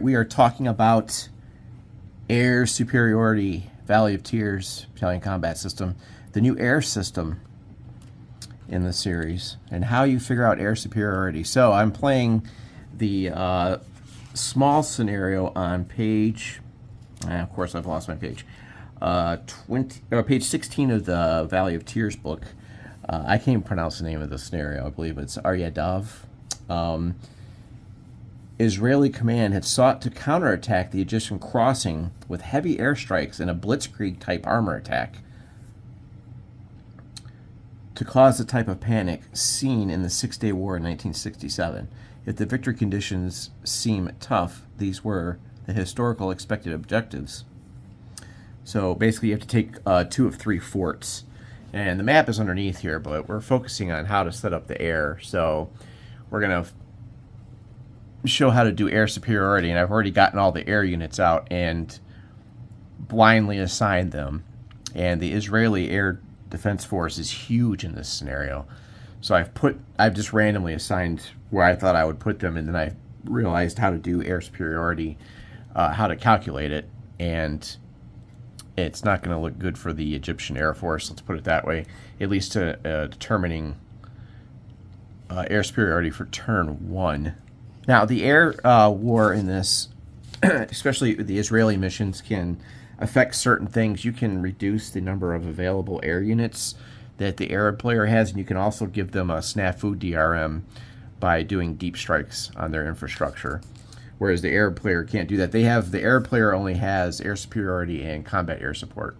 right, we are talking about Air Superiority, Valley of Tears, Battalion Combat System, the new air system in the series, and how you figure out air superiority. So I'm playing the small scenario on page, of course I've lost my page, page 16 of the Valley of Tears book. I can't even pronounce the name of the scenario. I believe it's Aryadav. Israeli command had sought to counterattack the Egyptian crossing with heavy airstrikes and a blitzkrieg-type armor attack to cause the type of panic seen in the Six-Day War in 1967. If the victory conditions seem tough, these were the historical expected objectives. So basically you have to take 2 of 3 forts. And the map is underneath here, but we're focusing on how to set up the air. So we're going to show how to do air superiority, and I've already gotten all the air units out and blindly assigned them. And the Israeli Air Defense Force is huge in this scenario. So I've just randomly assigned where I thought I would put them, and then I realized how to do air superiority, how to calculate it, and it's not going to look good for the Egyptian Air Force, let's put it that way, at least to determining air superiority for turn 1. Now, the air war in this, especially the Israeli missions, can affect certain things. You can reduce the number of available air units that the Arab player has, and you can also give them a snafu DRM by doing deep strikes on their infrastructure, whereas the Arab player can't do that. The Arab player only has air superiority and combat air support,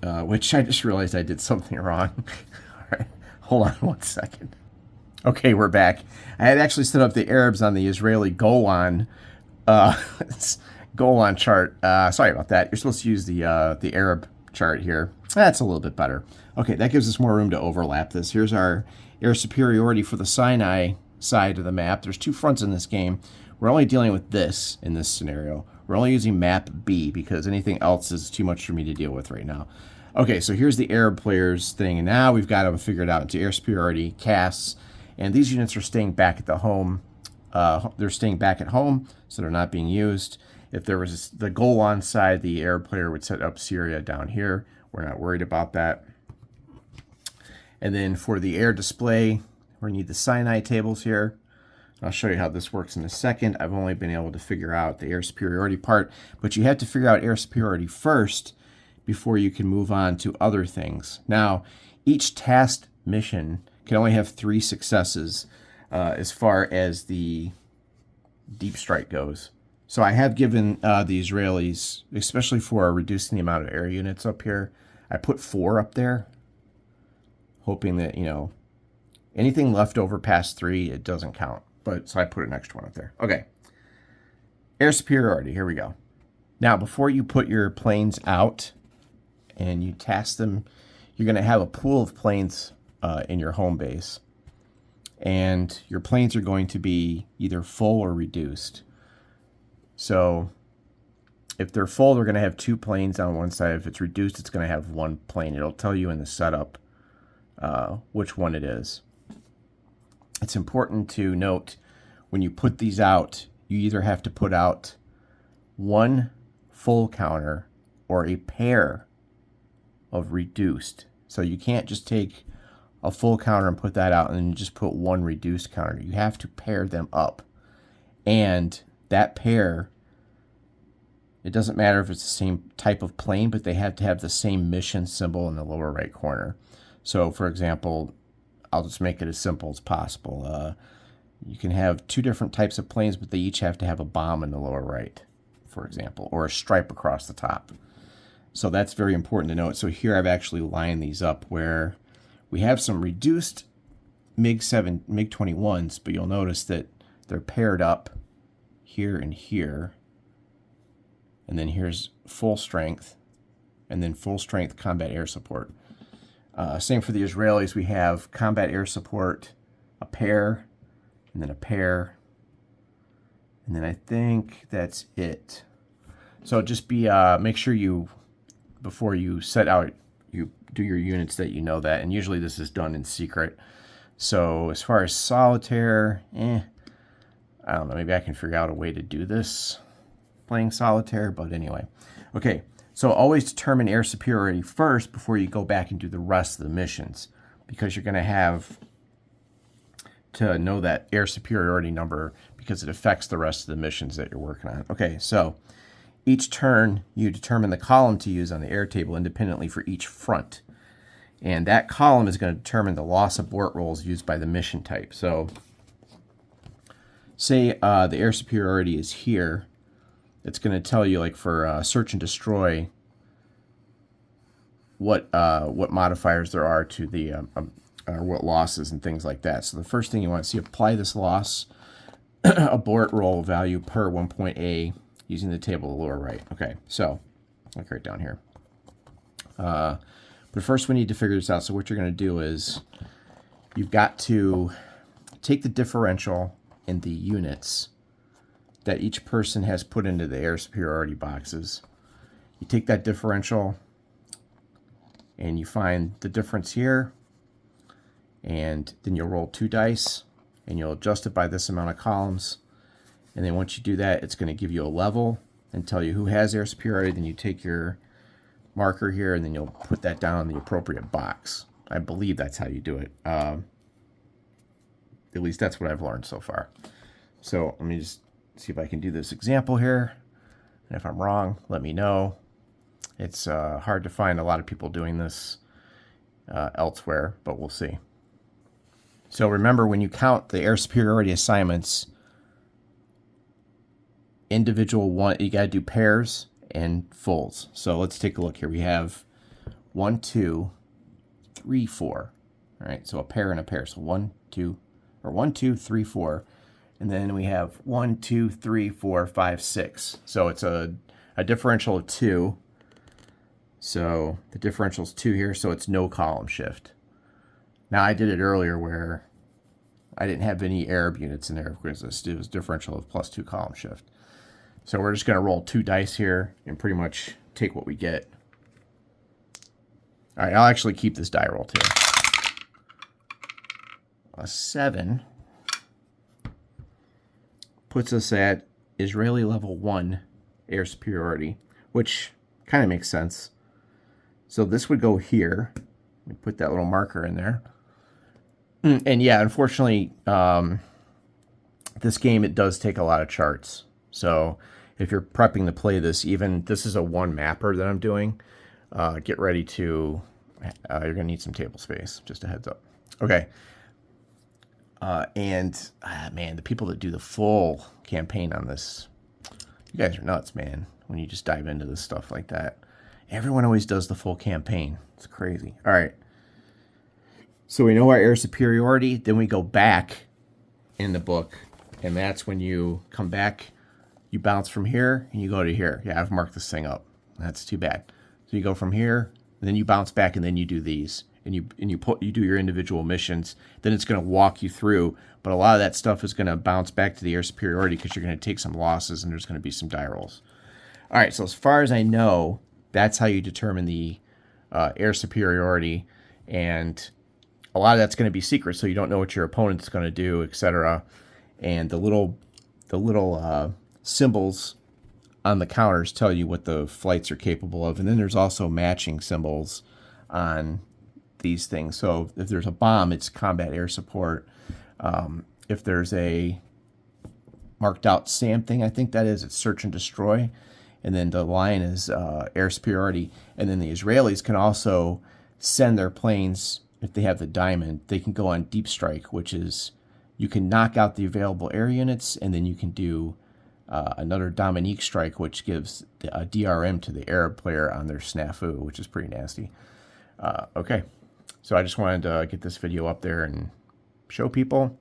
which I just realized I did something wrong. All right, hold on one second. Okay, we're back. I had actually set up the Arabs on the Israeli Golan chart. Sorry about that. You're supposed to use the Arab chart here. That's a little bit better. Okay, that gives us more room to overlap this. Here's our air superiority for the Sinai side of the map. There's 2 fronts in this game. We're only dealing with this in this scenario. We're only using map B because anything else is too much for me to deal with right now. Okay, so here's the Arab players thing, and now we've got them figured out into air superiority, casts. And these units are staying back at the home. They're staying back at home, so they're not being used. If there was the Golan side, the Arab player would set up Syria down here. We're not worried about that. And then for the air display, we need the Sinai tables here. I'll show you how this works in a second. I've only been able to figure out the air superiority part, but you have to figure out air superiority first before you can move on to other things. Now, each tasked mission can only have 3 successes as far as the deep strike goes. So I have given the Israelis, especially for reducing the amount of air units up here, I put 4 up there, hoping that, anything left over past 3, it doesn't count. But so I put an extra one up there. Okay. Air superiority, here we go. Now, before you put your planes out and you task them, you're going to have a pool of planes in your home base, and your planes are going to be either full or reduced. So if they're full, they're going to have 2 planes on one side. If it's reduced, it's going to have 1 plane. It'll tell you in the setup which one it is. It's important to note when you put these out, you either have to put out 1 full counter or a pair of reduced. So you can't just take a full counter and put that out and then just put 1 reduced counter. You have to pair them up. And that pair, it doesn't matter if it's the same type of plane, but they have to have the same mission symbol in the lower right corner. So for example, I'll just make it as simple as possible. You can have 2 different types of planes, but they each have to have a bomb in the lower right, for example, or a stripe across the top. So that's very important to note. So here I've actually lined these up where we have some reduced MiG-21s, but you'll notice that they're paired up here and here. And then here's full strength, and then full strength combat air support. Same for the Israelis. We have combat air support, a pair, and then a pair. And then I think that's it. So just make sure you, before you set out, you do your units that you know that. And usually this is done in secret. So as far as solitaire, I don't know, maybe I can figure out a way to do this playing solitaire, but anyway. Okay, so always determine air superiority first before you go back and do the rest of the missions, because you're going to have to know that air superiority number because it affects the rest of the missions that you're working on. Okay, so each turn you determine the column to use on the air table independently for each front. And that column is going to determine the loss abort rolls used by the mission type. So say the air superiority is here. It's going to tell you, like for search and destroy, what modifiers there are to the or what losses and things like that. So the first thing you want to see, apply this loss abort roll value per 1.A using the table lower right. Okay, so look right down here. But first we need to figure this out. So what you're going to do is you've got to take the differential in the units that each person has put into the air superiority boxes. You take that differential and you find the difference here, and then you'll roll 2 dice and you'll adjust it by this amount of columns. And then once you do that, it's going to give you a level and tell you who has air superiority. Then you take your marker here and then you'll put that down in the appropriate box. I believe that's how you do it. At least that's what I've learned so far. So let me just see if I can do this example here. And if I'm wrong, let me know. It's hard to find a lot of people doing this elsewhere, but we'll see. So remember, when you count the air superiority assignments, individual one, you got to do pairs and fulls. So let's take a look here. We have 1, 2, 3, 4. All right, so a pair and a pair. So 1, 2, 3, 4. And then we have 1, 2, 3, 4, 5, 6. So it's a differential of 2. So the differential is 2 here, so it's no column shift. Now I did it earlier where I didn't have any Arab units in there because it was differential of +2 column shift. So we're just going to roll 2 dice here and pretty much take what we get. All right, I'll actually keep this die roll too. A 7 puts us at Israeli level 1 air superiority, which kind of makes sense. So this would go here. Let me put that little marker in there. And yeah, unfortunately, this game, it does take a lot of charts. So if you're prepping to play this, even this is a 1 mapper that I'm doing, get ready to, you're going to need some table space, just a heads up. Okay. Man, the people that do the full campaign on this, you guys are nuts, man, when you just dive into this stuff like that. Everyone always does the full campaign. It's crazy. All right. So we know our air superiority. Then we go back in the book, and that's when you come back. You bounce from here, and you go to here. Yeah, I've marked this thing up. That's too bad. So you go from here, and then you bounce back, and then you do these, and you do your individual missions. Then it's going to walk you through, but a lot of that stuff is going to bounce back to the air superiority because you're going to take some losses, and there's going to be some die rolls. All right. So as far as I know, that's how you determine the air superiority, and a lot of that's going to be secret, so you don't know what your opponent's going to do, etc. And the little symbols on the counters tell you what the flights are capable of, and then there's also matching symbols on these things. So if there's a bomb, it's combat air support. If there's a marked out SAM thing, I think that is, it's search and destroy. And then the line is air superiority. And then the Israelis can also send their planes, if they have the diamond, they can go on deep strike, which is you can knock out the available air units, and then you can do another Dominique strike, which gives a DRM to the Arab player on their snafu, which is pretty nasty. Okay, so I just wanted to get this video up there and show people.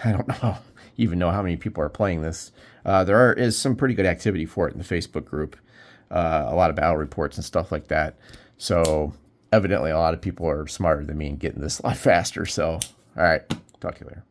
I don't even know how many people are playing this. There is some pretty good activity for it in the Facebook group. A lot of battle reports and stuff like that. So evidently a lot of people are smarter than me and getting this a lot faster. So, all right, talk to you later.